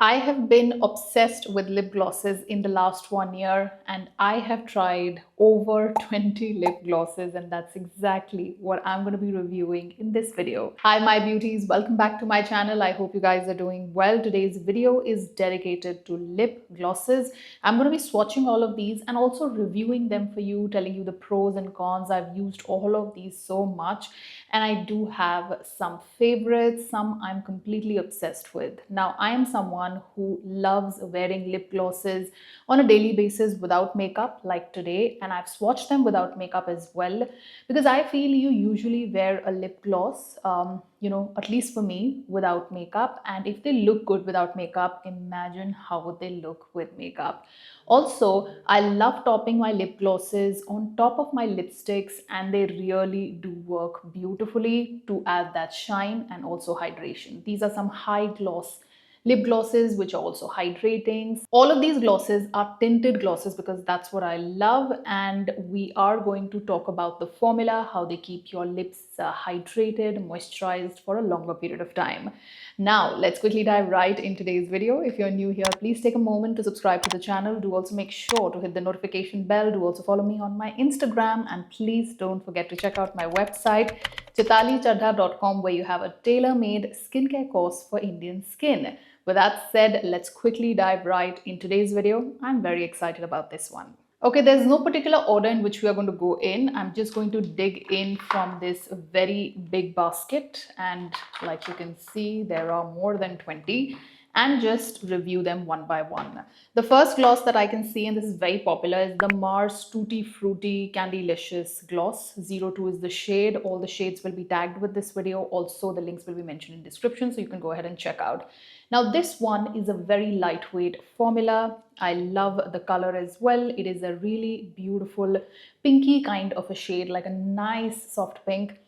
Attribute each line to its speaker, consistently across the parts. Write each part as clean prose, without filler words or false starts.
Speaker 1: I have been obsessed with lip glosses in the last 1 year, and I have tried over 20 lip glosses, and that's exactly what I'm going to be reviewing in this video. Hi my beauties, welcome back to my channel. I hope you guys are doing well. Today's video is dedicated to lip glosses. I'm going to be swatching all of these and also reviewing them for you, telling you the pros and cons. I've used all of these so much, and I do have some favorites, some I'm completely obsessed with. Now, I am someone who loves wearing lip glosses on a daily basis without makeup, like today, and I've swatched them without makeup as well, because I feel you usually wear a lip gloss, at least for me, without makeup, and if they look good without makeup, imagine how would they look with makeup. Also, I love topping my lip glosses on top of my lipsticks, and they really do work beautifully to add that shine and also hydration. These are some high gloss lip glosses which are also hydrating. All of these glosses are tinted glosses because that's what I love, and we are going to talk about the formula, how they keep your lips hydrated, moisturized for a longer period of time. Now, let's quickly dive right in today's video. If you're new here, please take a moment to subscribe to the channel. Do also make sure to hit the notification bell. Do also follow me on my Instagram, and please don't forget to check out my website, ChetaliChadha.com, where you have a tailor-made skincare course for Indian skin. With that said, let's quickly dive right in today's video. I'm very excited about this one. Okay, there's no particular order in which we are going to go in. I'm just going to dig in from this very big basket, and like you can see, there are more than 20, and just review them one by one. The first gloss that I can see, and this is very popular, is the Mars Tutti Frutti Candylicious Gloss. 02 is the shade. All the shades will be tagged with this video. Also, the links will be mentioned in description, so you can go ahead and check out. Now, this one is a very lightweight formula. I love the color as well. It is a really beautiful pinky kind of a shade, like a nice soft pink.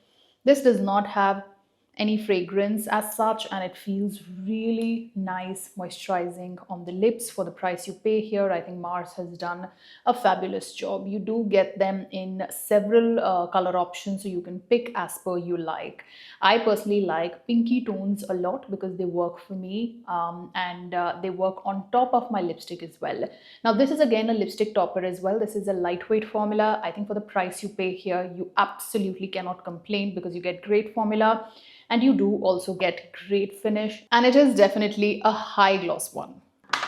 Speaker 1: This does not have any fragrance as such, and it feels really nice, moisturizing on the lips for the price you pay here. I think Mars has done a fabulous job. You do get them in several color options, so you can pick as per you like. I personally like pinky tones a lot because they work for me, and they work on top of my lipstick as well. Now, this is again a lipstick topper as well. This is a lightweight formula. I think for the price you pay here, you absolutely cannot complain because you get great formula, and you do also get great finish, and it is definitely a high gloss one.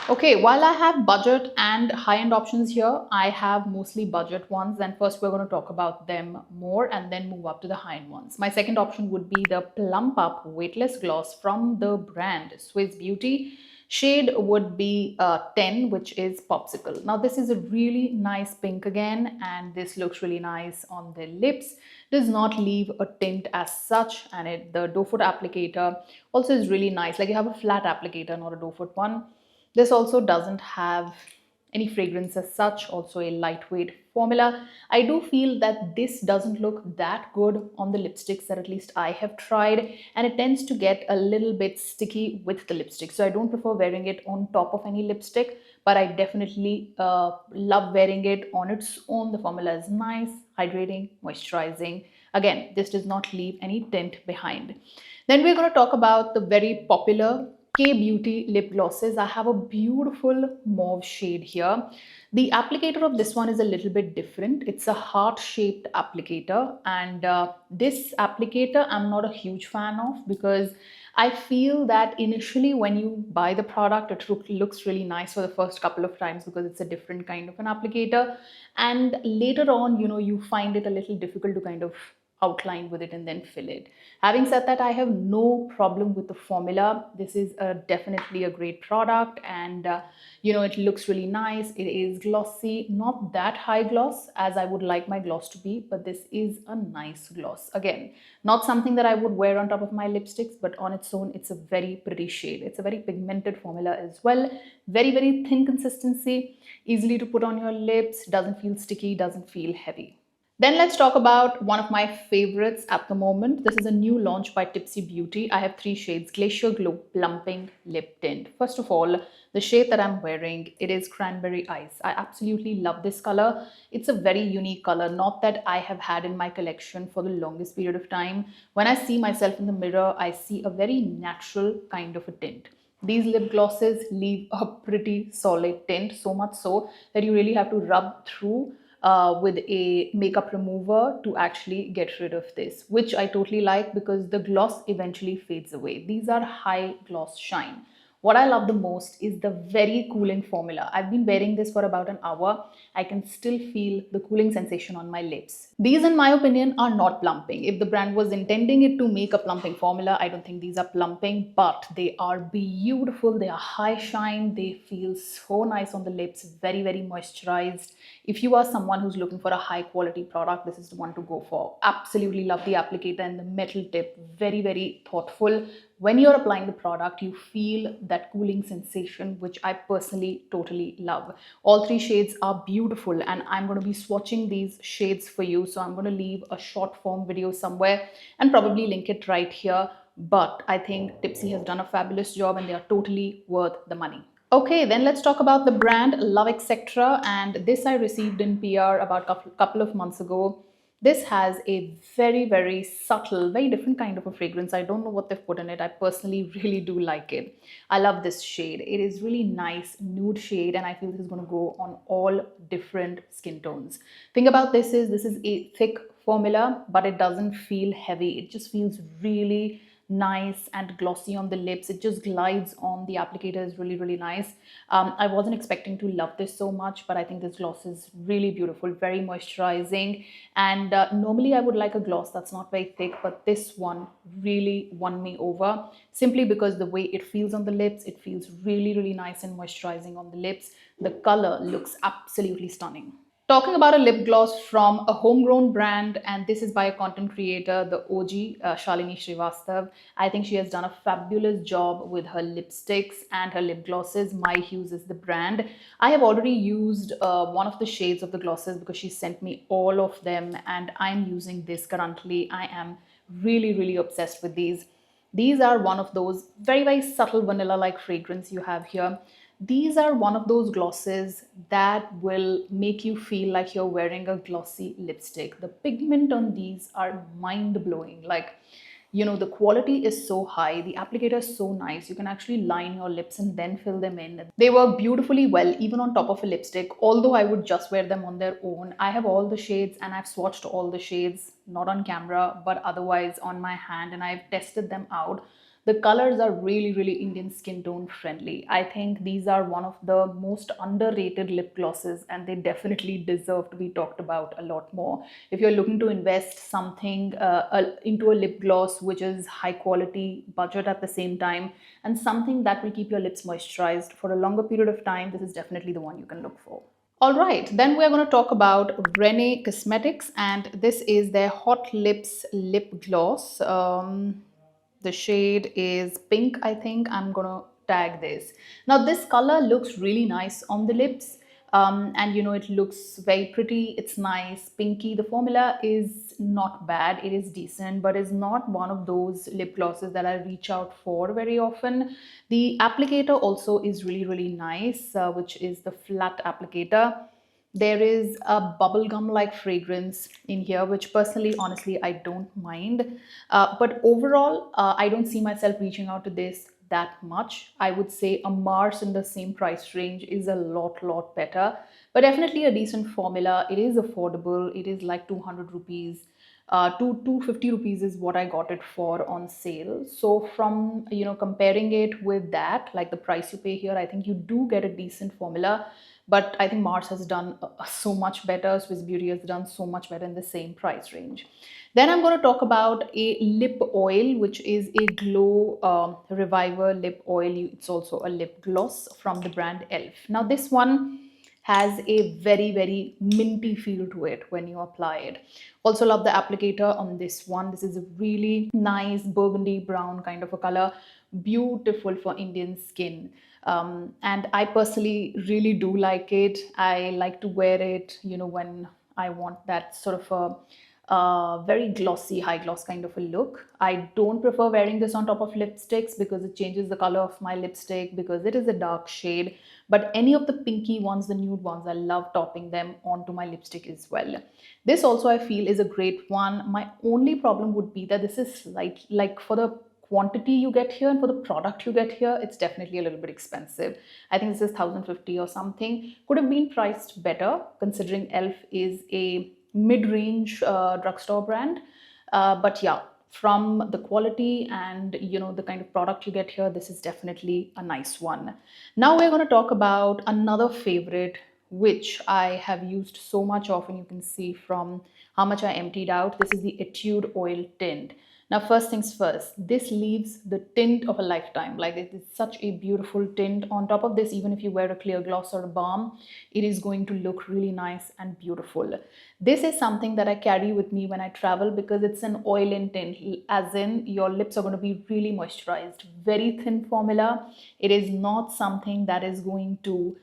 Speaker 1: Okay, while I have budget and high-end options here, I have mostly budget ones, and first we're going to talk about them more and then move up to the high-end ones. My second option would be the Plum Up Weightless Gloss from the brand Swiss Beauty. Shade would be 10, which is Popsicle. Now, this is a really nice pink again, and this looks really nice on the lips. Does not leave a tint as such, and the doe foot applicator also is really nice. Like, you have a flat applicator, not a doe foot one. This also doesn't have any fragrance as such, also a lightweight formula. I do feel that this doesn't look that good on the lipsticks that at least I have tried, and it tends to get a little bit sticky with the lipstick. So I don't prefer wearing it on top of any lipstick, but I definitely love wearing it on its own. The formula is nice, hydrating, moisturizing. Again, this does not leave any tint behind. Then we're going to talk about the very popular K-Beauty lip glosses. I have a beautiful mauve shade here. The applicator of this one is a little bit different. It's a heart-shaped applicator, and this applicator I'm not a huge fan of because I feel that initially when you buy the product, it looks really nice for the first couple of times because it's a different kind of an applicator, and later on, you find it a little difficult to kind of outline with it and then fill it. Having said that, I have no problem with the formula. This is definitely a great product, and it looks really nice. It is glossy, not that high gloss as I would like my gloss to be, but this is a nice gloss. Again, not something that I would wear on top of my lipsticks, but on its own, it's a very pretty shade. It's a very pigmented formula as well. Very, very thin consistency, easily to put on your lips, doesn't feel sticky, doesn't feel heavy. Then let's talk about one of my favorites at the moment. This is a new launch by Tipsy Beauty. I have 3 shades: Glacier Glow Plumping Lip Tint. First of all, the shade that I'm wearing, it is Cranberry Ice. I absolutely love this color. It's a very unique color, not that I have had in my collection for the longest period of time. When I see myself in the mirror, I see a very natural kind of a tint. These lip glosses leave a pretty solid tint, so much so that you really have to rub through with a makeup remover to actually get rid of this, which I totally like because the gloss eventually fades away. These are high gloss shine. What I love the most is the very cooling formula. I've been wearing this for about an hour. I can still feel the cooling sensation on my lips. These, in my opinion, are not plumping. If the brand was intending it to make a plumping formula, I don't think these are plumping, but they are beautiful. They are high shine. They feel so nice on the lips, very, very moisturized. If you are someone who's looking for a high quality product, this is the one to go for. Absolutely love the applicator and the metal tip. Very, very thoughtful. When you're applying the product, you feel that cooling sensation, which I personally totally love. All three shades are beautiful, and I'm going to be swatching these shades for you. So I'm going to leave a short form video somewhere and probably link it right here. But I think Tipsy has done a fabulous job and they are totally worth the money. Okay, then let's talk about the brand Love Etc. And this I received in PR about couple of months ago. This has a very, very subtle, very different kind of a fragrance. I don't know what they've put in it. I personally really do like it. I love this shade. It is really nice nude shade, and I feel this is going to go on all different skin tones. Thing about this is a thick formula, but it doesn't feel heavy. It just feels really nice and glossy on the lips. It just glides on. The applicator is really, really nice. I wasn't expecting to love this so much, but I think this gloss is really beautiful, very moisturizing. And normally I would like a gloss that's not very thick, but this one really won me over simply because the way it feels on the lips, it feels really, really nice and moisturizing on the lips. The color looks absolutely stunning. Talking about a lip gloss from a homegrown brand, and this is by a content creator, the OG, Shalini Srivastav. I think she has done a fabulous job with her lipsticks and her lip glosses. My Hues is the brand. I have already used one of the shades of the glosses because she sent me all of them, and I'm using this currently. I am really, really obsessed with these. These are one of those very, very subtle vanilla-like fragrance you have here. These are one of those glosses that will make you feel like you're wearing a glossy lipstick. The pigment on these are mind-blowing. Like, you know, the quality is so high, the applicator is so nice. You can actually line your lips and then fill them in. They work beautifully well even on top of a lipstick, although I would just wear them on their own. I have all the shades and I've swatched all the shades, not on camera but otherwise on my hand, and I've tested them out. The colors are really, really Indian skin tone friendly. I think these are one of the most underrated lip glosses, and they definitely deserve to be talked about a lot more. If you're looking to invest something into a lip gloss which is high quality, budget at the same time, and something that will keep your lips moisturized for a longer period of time, this is definitely the one you can look for. All right, then we're going to talk about Rene Cosmetics, and this is their Hot Lips Lip Gloss. The shade is pink, I think. I'm gonna tag this. Now this color looks really nice on the lips, and you know, it looks very pretty. It's nice, pinky. The formula is not bad. It is decent, but it's not one of those lip glosses that I reach out for very often. The applicator also is really, really nice, which is the flat applicator. There is a bubblegum like fragrance in here, which personally, honestly, I don't mind. But overall, I don't see myself reaching out to this that much. I would say a Mars in the same price range is a lot better, but definitely a decent formula. It is affordable. It is like 200 rupees. 250 rupees is what I got it for on sale. So from, you know, comparing it with that, like the price you pay here, I think you do get a decent formula. But I think Mars has done so much better. Swiss Beauty has done so much better in the same price range. Then I'm going to talk about a lip oil, which is a glow reviver lip oil. It's also a lip gloss from the brand Elf. Now this one has a very, very minty feel to it when you apply it. Also love the applicator on this one. This is a really nice burgundy brown kind of a color, beautiful for Indian skin. And I personally really do like it. I like to wear it, you know, when I want that sort of a very glossy, high gloss kind of a look. I don't prefer wearing this on top of lipsticks because it changes the color of my lipstick because it is a dark shade. But any of the pinky ones, the nude ones, I love topping them onto my lipstick as well. This also I feel is a great one. My only problem would be that this is like for the quantity you get here and for the product you get here, it's definitely a little bit expensive. I think this is 1050 or something. Could have been priced better considering Elf is a mid-range drugstore brand. But yeah, from the quality and the kind of product you get here, this is definitely a nice one. Now we're going to talk about another favorite which I have used so much of, and you can see from how much I emptied out. This is the Etude Oil Tint. Now, first things first, this leaves the tint of a lifetime. Like, it is such a beautiful tint. On top of this, even if you wear a clear gloss or a balm, it is going to look really nice and beautiful. This is something that I carry with me when I travel because it's an oil-in tint, as in your lips are going to be really moisturized. Very thin formula. It is not something that is going to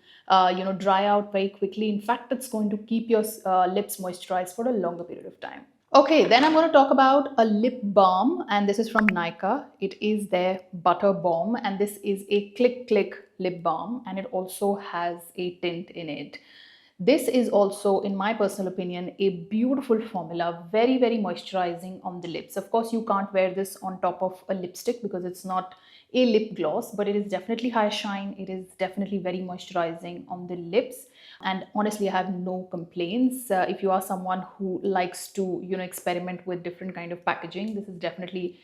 Speaker 1: dry out very quickly. In fact, it's going to keep your lips moisturized for a longer period of time. Okay, then I'm going to talk about a lip balm, and this is from Nykaa. It is their Butter Balm, and this is a click lip balm, and it also has a tint in it. This is also, in my personal opinion, a beautiful formula, very, very moisturizing on the lips. Of course, you can't wear this on top of a lipstick because it's not a lip gloss, but it is definitely high shine. It is definitely very moisturizing on the lips. And honestly, I have no complaints. If you are someone who likes to, experiment with different kind of packaging, this is definitely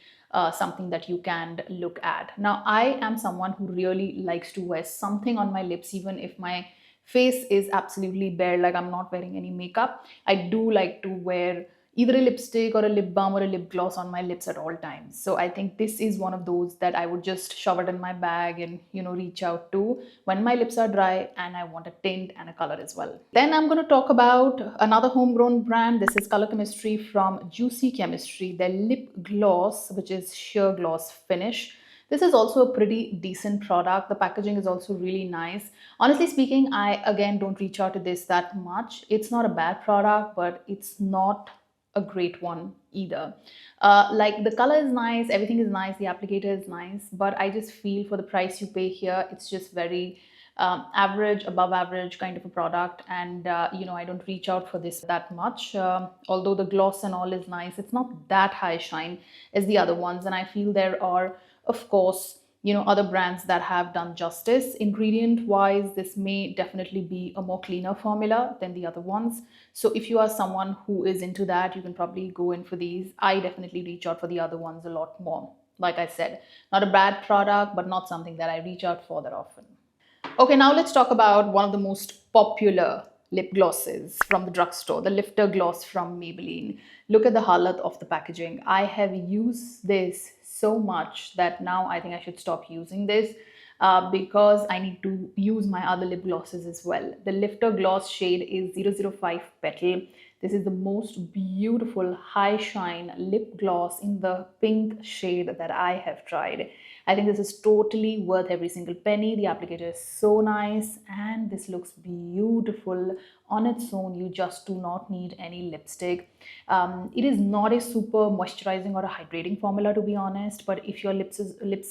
Speaker 1: something that you can look at. Now, I am someone who really likes to wear something on my lips, even if my face is absolutely bare, like I'm not wearing any makeup. I do like to wear either a lipstick or a lip balm or a lip gloss on my lips at all times. So I think this is one of those that I would just shove it in my bag and reach out to when my lips are dry and I want a tint and a color as well. Then I'm going to talk about another homegrown brand. This is Color Chemistry from Juicy Chemistry, their lip gloss, which is sheer gloss finish. This is also a pretty decent product. The packaging is also really nice. Honestly speaking, I again don't reach out to this that much. It's not a bad product, but it's not a great one either. Like, the color is nice, everything is nice, the applicator is nice, but I just feel for the price you pay here, it's just very average, above average kind of a product. And I don't reach out for this that much. Although the gloss and all is nice, it's not that high shine as the other ones. And I feel there are, of course, other brands that have done justice. Ingredient wise, this may definitely be a more cleaner formula than the other ones. So if you are someone who is into that, you can probably go in for these. I definitely reach out for the other ones a lot more. Like I said, not a bad product, but not something that I reach out for that often. Okay, now let's talk about one of the most popular lip glosses from the drugstore, the Lifter Gloss from Maybelline. Look at the halat of the packaging. I have used this so much that now I think I should stop using this because I need to use my other lip glosses as well. The Lifter Gloss shade is 005 Petal. This is the most beautiful high shine lip gloss in the pink shade that I have tried. I think this is totally worth every single penny. The applicator is so nice and this looks beautiful on its own. You just do not need any lipstick. It is not a super moisturizing or a hydrating formula, to be honest, but if your lips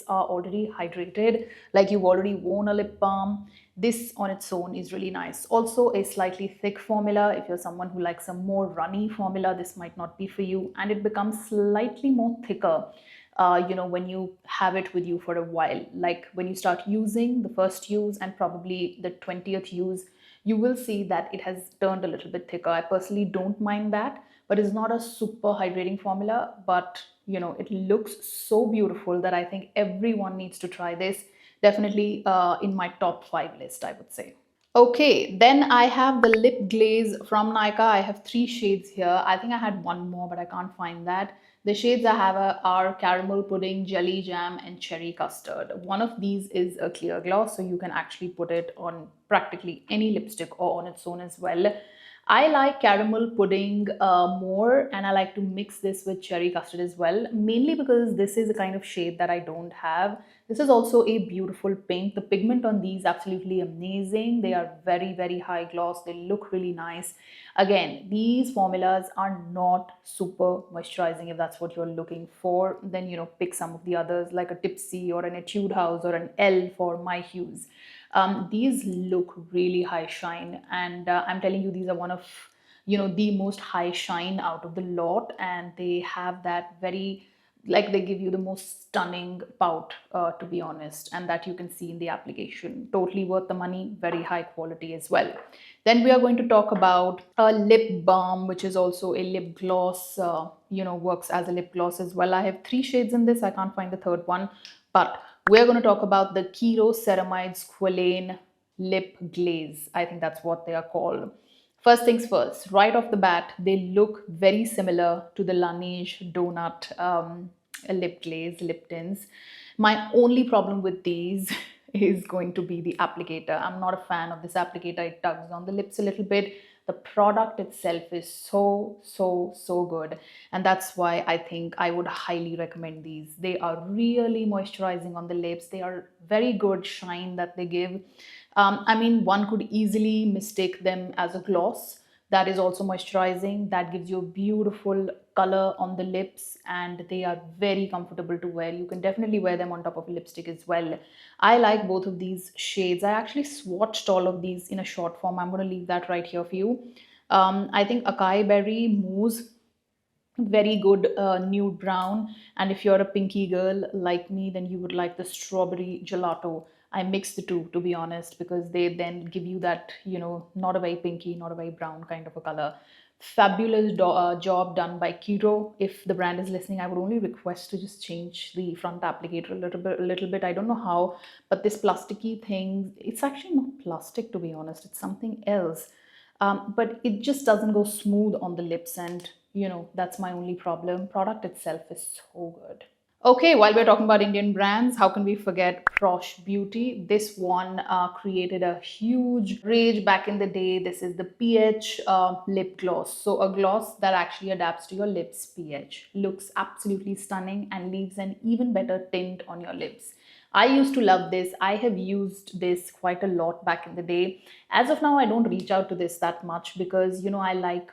Speaker 1: are already hydrated, like you've already worn a lip balm, this on its own is really nice. Also a slightly thick formula. If you're someone who likes a more runny formula, this might not be for you, and it becomes slightly more thicker when you have it with you for a while. Like, when you start using the first use and probably the 20th use, you will see that it has turned a little bit thicker. I personally don't mind that, but it's not a super hydrating formula, but it looks so beautiful that I think everyone needs to try this. Definitely in my top 5 list, I would say. Okay, then I have the lip glaze from Nykaa. I have 3 shades here. I think I had one more, but I can't find that. The shades I have are caramel pudding, jelly jam, and cherry custard. One of these is a clear gloss, so you can actually put it on practically any lipstick or on its own as well. I like caramel pudding more, and I like to mix this with cherry custard as well, mainly because this is a kind of shade that I don't have. This is also a beautiful pink. The pigment on these absolutely amazing. They are very, very high gloss. They look really nice. Again, these formulas are not super moisturizing. If that's what you're looking for, then pick some of the others like a Tipsy or an Etude House or an Elf or My Hues. These look really high shine, and I'm telling you, these are one of the most high shine out of the lot, and they have that very like they give you the most stunning pout, to be honest, and that you can see in the application. Totally worth the money, very high quality as well. Then we are going to talk about a lip balm, which is also a lip gloss, works as a lip gloss as well. I have 3 shades in this. I can't find the third one, but we're going to talk about the Kiro Ceramide Squalane Lip Glaze. I think that's what they are called. First things first, right off the bat, they look very similar to the Laneige Donut lip glaze, lip tints. My only problem with these is going to be the applicator. I'm not a fan of this applicator. It tugs on the lips a little bit. The product itself is so good, and that's why I think I would highly recommend these. They are really moisturizing on the lips. They are very good shine that they give. I mean, one could easily mistake them as a gloss. That is also moisturizing. That gives you a beautiful color on the lips, and they are very comfortable to wear. You can definitely wear them on top of a lipstick as well. I like both of these shades. I actually swatched all of these in a short form. I'm going to leave that right here for you. I think Acai Berry Mousse, very good nude brown, and if you're a pinky girl like me, then you would like the Strawberry Gelato. I mix the two, to be honest, because they then give you that, not a very pinky, not a very brown kind of a color. Fabulous job done by Kiro. If the brand is listening, I would only request to just change the front applicator a little bit. I don't know how, but this plasticky thing, it's actually not plastic, to be honest. It's something else. But it just doesn't go smooth on the lips, and that's my only problem. Product itself is so good. Okay, while we're talking about Indian brands, how can we forget Prosh Beauty? This one created a huge rage back in the day. This is the pH lip gloss. So a gloss that actually adapts to your lips pH. Looks absolutely stunning and leaves an even better tint on your lips. I used to love this. I have used this quite a lot back in the day. As of now, I don't reach out to this that much because, I like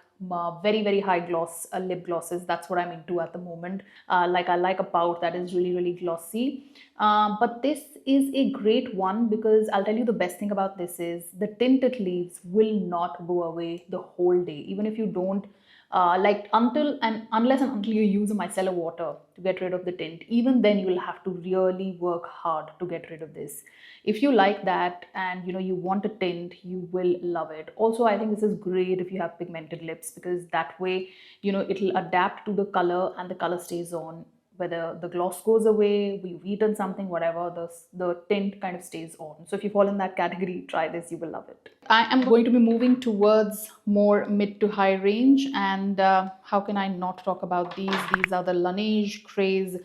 Speaker 1: very high gloss lip glosses. That's what I'm into at the moment. Like I like a pout that is really glossy. But this is a great one because I'll tell you the best thing about this is the tint it leaves will not go away the whole day. Even if you don't like unless and until you use a micellar water to get rid of the tint, even then you will have to really work hard to get rid of this. If you like that and you want a tint, you will love it. Also, I think this is great if you have pigmented lips because that way it'll adapt to the color and the color stays on. Whether the gloss goes away, we've eaten something, whatever, the tint kind of stays on. So if you fall in that category, try this, you will love it. I am going to be moving towards more mid to high range, and how can I not talk about these? These are the Laneige Craze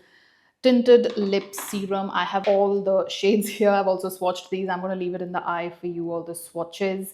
Speaker 1: Tinted Lip Serum. I have all the shades here. I've also swatched these. I'm going to leave it in the eye for you, all the swatches.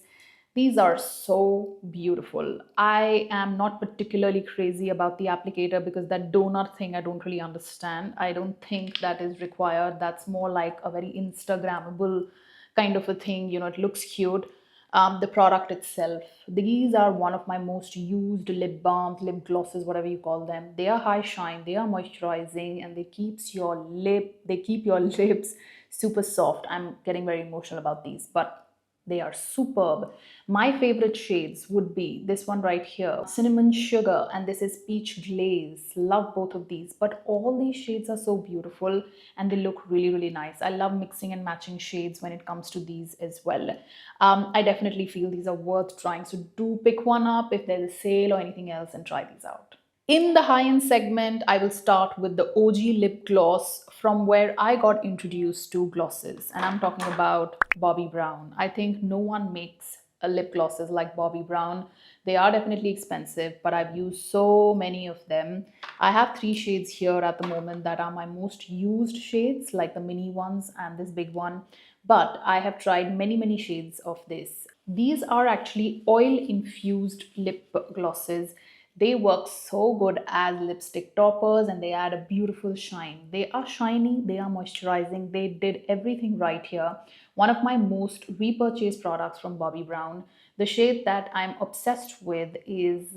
Speaker 1: These are so beautiful. I am not particularly crazy about the applicator because that donut thing I don't really understand. I don't think that is required. That's more like a very Instagrammable kind of a thing. It looks cute. The product itself, these are one of my most used lip balms, lip glosses, whatever you call them. They are high shine, they are moisturizing, and they keep your lips super soft. I'm getting very emotional about these, but they are superb. My favorite shades would be this one right here, Cinnamon Sugar, and this is Peach Glaze. Love both of these, but all these shades are so beautiful and they look really nice. I love mixing and matching shades when it comes to these as well. I definitely feel these are worth trying. So do pick one up if there's a sale or anything else and try these out. In the high-end segment, I will start with the OG lip gloss from where I got introduced to glosses. And I'm talking about Bobbi Brown. I think no one makes a lip glosses like Bobbi Brown. They are definitely expensive, but I've used so many of them. I have 3 shades here at the moment that are my most used shades, like the mini ones and this big one. But I have tried many shades of this. These are actually oil-infused lip glosses. They work so good as lipstick toppers and they add a beautiful shine. They are shiny, they are moisturizing, they did everything right here. One of my most repurchased products from Bobbi Brown. The shade that I'm obsessed with is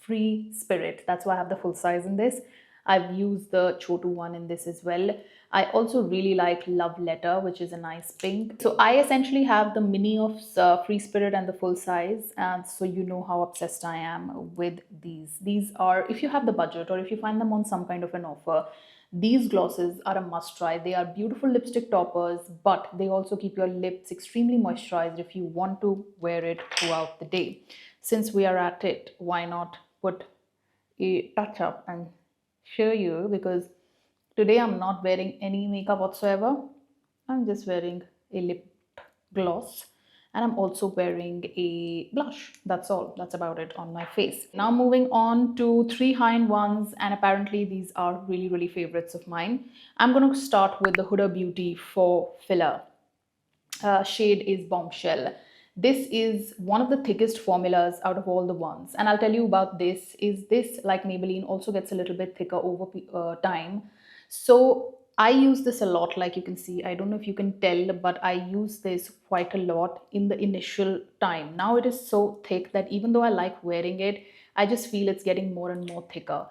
Speaker 1: Free Spirit. That's why I have the full size in this. I've used the Chotu one in this as well. I also really like Love Letter, which is a nice pink. So I essentially have the mini of Free Spirit and the full size. And so you know how obsessed I am with these. These are, if you have the budget or if you find them on some kind of an offer, these glosses are a must try. They are beautiful lipstick toppers, but they also keep your lips extremely moisturized if you want to wear it throughout the day. Since we are at it, why not put a touch up and show you, because today I'm not wearing any makeup whatsoever. I'm just wearing a lip gloss and I'm also wearing a blush. That's all. That's about it on my face. Now moving on to three high-end-ones, and apparently these are really, really favorites of mine. I'm going to start with the Huda Beauty for filler. Shade is Bombshell. This is one of the thickest formulas out of all the ones, and I'll tell you about this. Is this, like Maybelline, also gets a little bit thicker over time. So I use this a lot, like you can see. I don't know if you can tell, but I use this quite a lot in the initial time. Now it is so thick that even though I like wearing it, I just feel it's getting more and more thicker.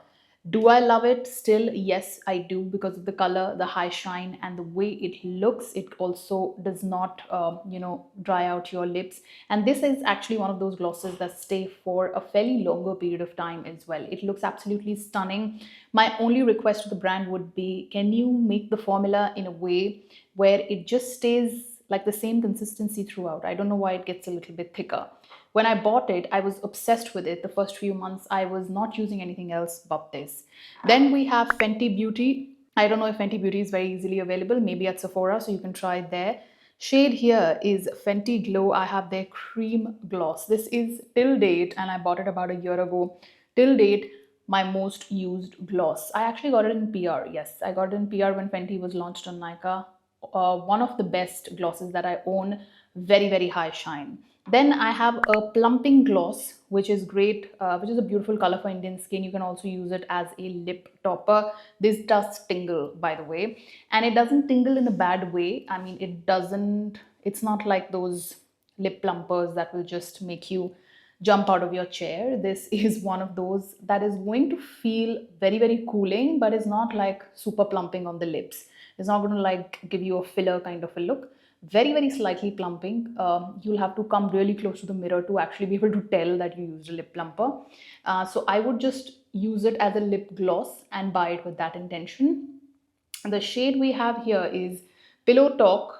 Speaker 1: Do I love it still? Yes, I do, because of the color, the high shine, and the way it looks. It also does not, dry out your lips. And this is actually one of those glosses that stay for a fairly longer period of time as well. It looks absolutely stunning. My only request to the brand would be, can you make the formula in a way where it just stays like the same consistency throughout? I don't know why it gets a little bit thicker. When I bought it, I was obsessed with it. The first few months, I was not using anything else but this. Then we have Fenty Beauty. I don't know if Fenty Beauty is very easily available, maybe at Sephora, so you can try it there. Shade here is Fenty Glow. I have their cream gloss. This is till date, and I bought it about a year ago. Till date, my most used gloss. I actually got it in PR. Yes, I got it in PR when Fenty was launched on Nykaa. One of the best glosses that I own. Very, very high shine. Then I have a plumping gloss, which is great, which is a beautiful color for Indian skin. You can also use it as a lip topper. This does tingle, by the way, and it doesn't tingle in a bad way. I mean, it's not like those lip plumpers that will just make you jump out of your chair. This is one of those that is going to feel very, very cooling, but it's not like super plumping on the lips. It's not going to like give you a filler kind of a look. Very, very slightly plumping. You'll have to come really close to the mirror to actually be able to tell that you used a lip plumper. So I would just use it as a lip gloss and buy it with that intention. The shade we have here is Pillow Talk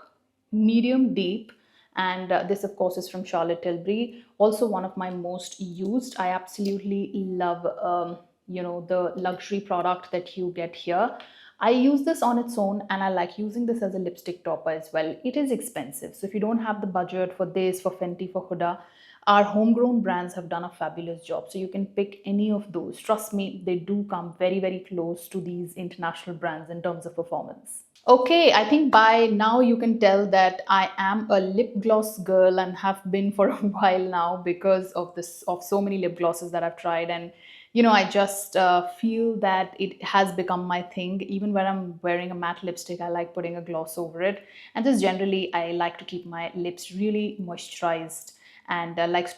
Speaker 1: Medium Deep, and this of course is from Charlotte Tilbury, also one of my most used. I absolutely love the luxury product that you get here. I use this on its own, and I like using this as a lipstick topper as well. It is expensive, so if you don't have the budget for this, for Fenty, for Huda, our homegrown brands have done a fabulous job. So you can pick any of those. Trust me, they do come very, very close to these international brands in terms of performance. Okay, I think by now you can tell that I am a lip gloss girl and have been for a while now, because of so many lip glosses that I've tried. And I just feel that it has become my thing. Even when I'm wearing a matte lipstick, I like putting a gloss over it. And just generally, I like to keep my lips really moisturized, and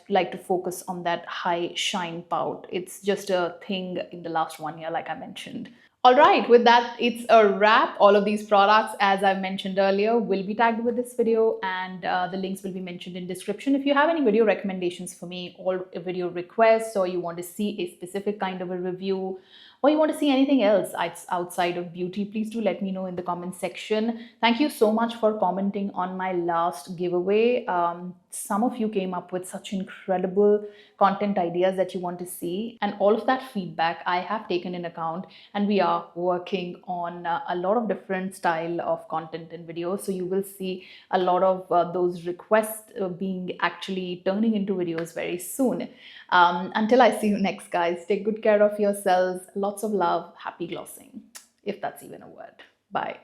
Speaker 1: like to focus on that high shine pout. It's just a thing in the last 1 year, like I mentioned. All right, with that, it's a wrap. All of these products, as I mentioned earlier, will be tagged with this video, and the links will be mentioned in description. If you have any video recommendations for me, or video requests, or you want to see a specific kind of a review, or you want to see anything else outside of beauty, please do let me know in the comment section. Thank you so much for commenting on my last giveaway. Some of you came up with such incredible content ideas that you want to see, and all of that feedback I have taken in account, and we are working on a lot of different style of content and videos. So you will see a lot of those requests being actually turning into videos very soon. Until I see you next, guys, take good care of yourselves. Lots of love. Happy glossing, if that's even a word. Bye.